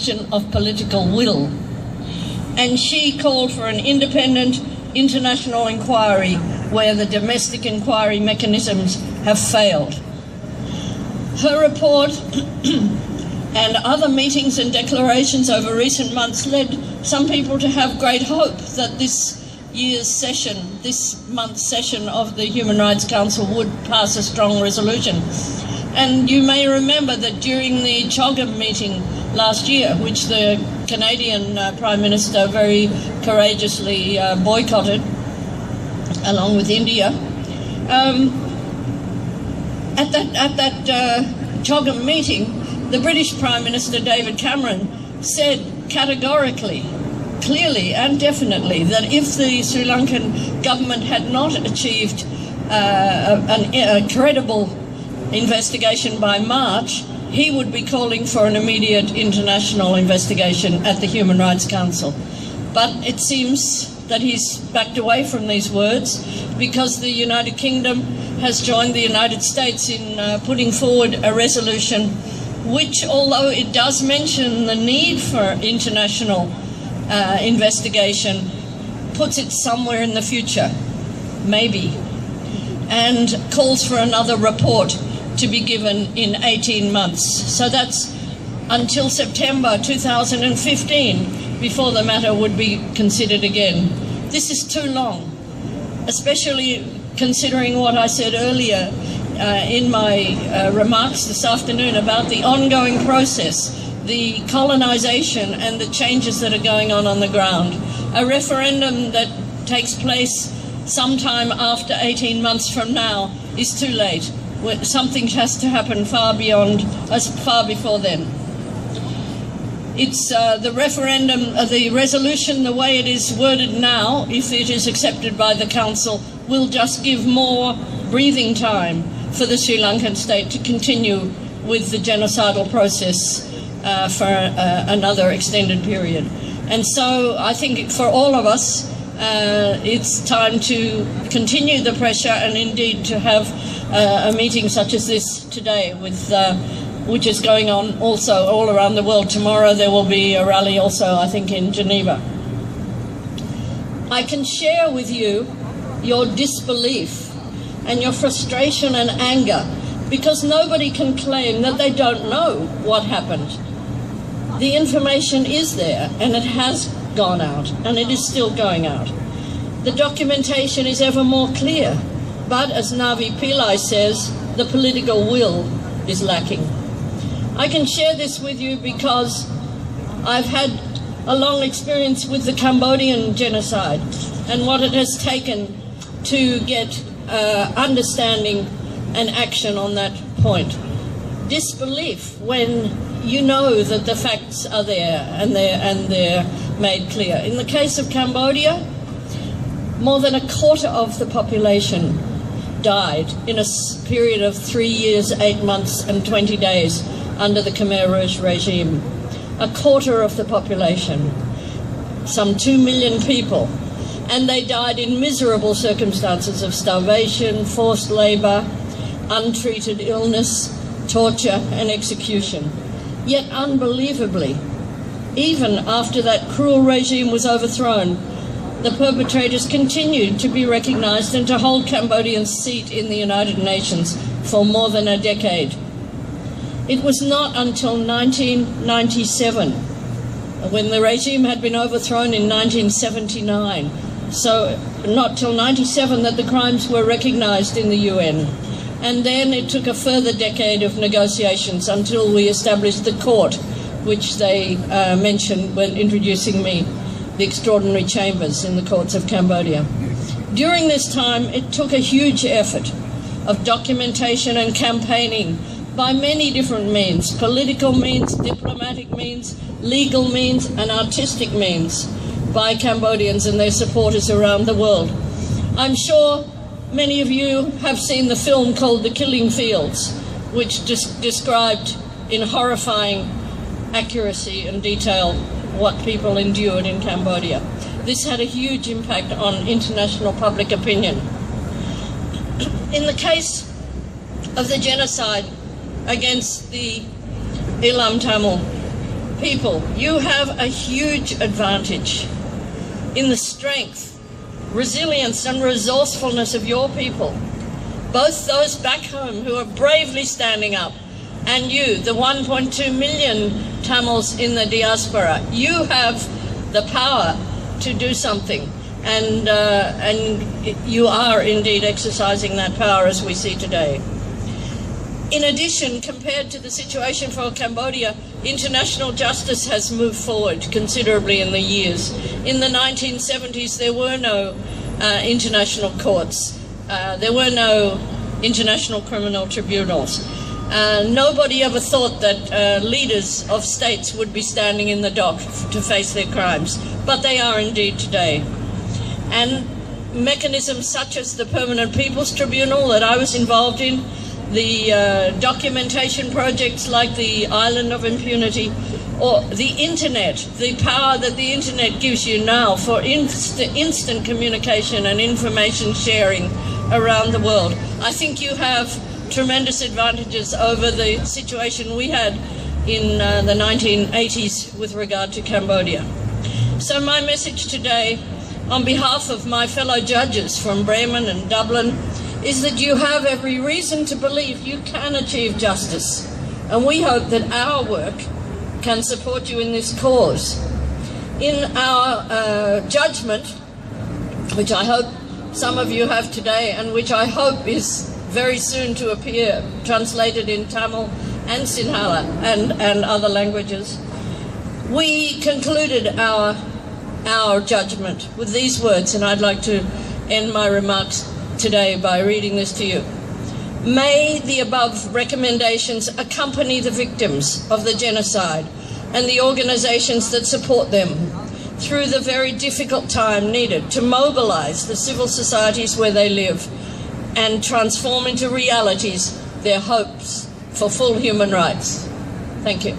question of political will. And she called for an independent international inquiry where the domestic inquiry mechanisms have failed. Her report and other meetings and declarations over recent months led some people to have great hope that this month's session of the Human Rights Council would pass a strong resolution. And you may remember that during the CHOGM meeting last year, which the Canadian Prime Minister very courageously boycotted, along with India, at that CHOGM meeting, the British Prime Minister David Cameron said categorically, clearly and definitely, that if the Sri Lankan government had not achieved a credible investigation by March, he would be calling for an immediate international investigation at the Human Rights Council. But it seems that he's backed away from these words because the United Kingdom has joined the United States in putting forward a resolution which, although it does mention the need for international investigation, puts it somewhere in the future, maybe, and calls for another report to be given in 18 months. So that's until September 2015 before the matter would be considered again. This is too long, especially considering what I said earlier in my remarks this afternoon about the ongoing process, the colonisation and the changes that are going on the ground. A referendum that takes place sometime after 18 months from now is too late. Something has to happen far before then. It's the referendum, the resolution, the way it is worded now, if it is accepted by the Council, will just give more breathing time for the Sri Lankan state to continue with the genocidal process for another extended period. And so I think for all of us, it's time to continue the pressure and indeed to have a meeting such as this today, with which is going on also all around the world. Tomorrow there will be a rally also, I think, in Geneva. I can share with you your disbelief and your frustration and anger because nobody can claim that they don't know what happened. The information is there and it has gone out and it is still going out. The documentation is ever more clear, but as Navi Pillai says, the political will is lacking. I can share this with you because I've had a long experience with the Cambodian genocide and what it has taken to get understanding and action on that point. Disbelief when you know that the facts are there and they're made clear. In the case of Cambodia, more than a quarter of the population died in a period of 3 years, 8 months and 20 days under the Khmer Rouge regime. A quarter of the population, some 2 million people, and they died in miserable circumstances of starvation, forced labour, untreated illness, torture and execution. Yet unbelievably, even after that cruel regime was overthrown, the perpetrators continued to be recognised and to hold Cambodia's seat in the United Nations for more than a decade. It was not until 1997, when the regime had been overthrown in 1979, so not till 97 that the crimes were recognised in the UN. And then it took a further decade of negotiations until we established the court, which they mentioned when introducing me, the extraordinary chambers in the courts of Cambodia. During this time, it took a huge effort of documentation and campaigning by many different means, political means, diplomatic means, legal means, and artistic means by Cambodians and their supporters around the world. I'm sure many of you have seen the film called The Killing Fields, which described in horrifying accuracy and detail what people endured in Cambodia. This had a huge impact on international public opinion. In the case of the genocide against the Eelam Tamil people, you have a huge advantage in the strength, resilience and resourcefulness of your people. Both those back home who are bravely standing up and you, the 1.2 million Tamils in the diaspora, you have the power to do something. And you are indeed exercising that power as we see today. In addition, compared to the situation for Cambodia, international justice has moved forward considerably in the years. In the 1970s, there were no international courts. There were no international criminal tribunals. Nobody ever thought that leaders of states would be standing in the dock to face their crimes, but they are indeed today. And mechanisms such as the Permanent People's Tribunal that I was involved in, the documentation projects like the Island of Impunity, or the internet, the power that the internet gives you now for instant communication and information sharing around the world. I think you have tremendous advantages over the situation we had in the 1980s with regard to Cambodia. So my message today, on behalf of my fellow judges from Bremen and Dublin, is that you have every reason to believe you can achieve justice. And we hope that our work can support you in this cause. In our judgment, which I hope some of you have today and which I hope is very soon to appear, translated in Tamil and Sinhala and other languages, we concluded our judgment with these words, and I'd like to end my remarks today by reading this to you. May the above recommendations accompany the victims of the genocide and the organizations that support them through the very difficult time needed to mobilize the civil societies where they live and transform into realities their hopes for full human rights. Thank you.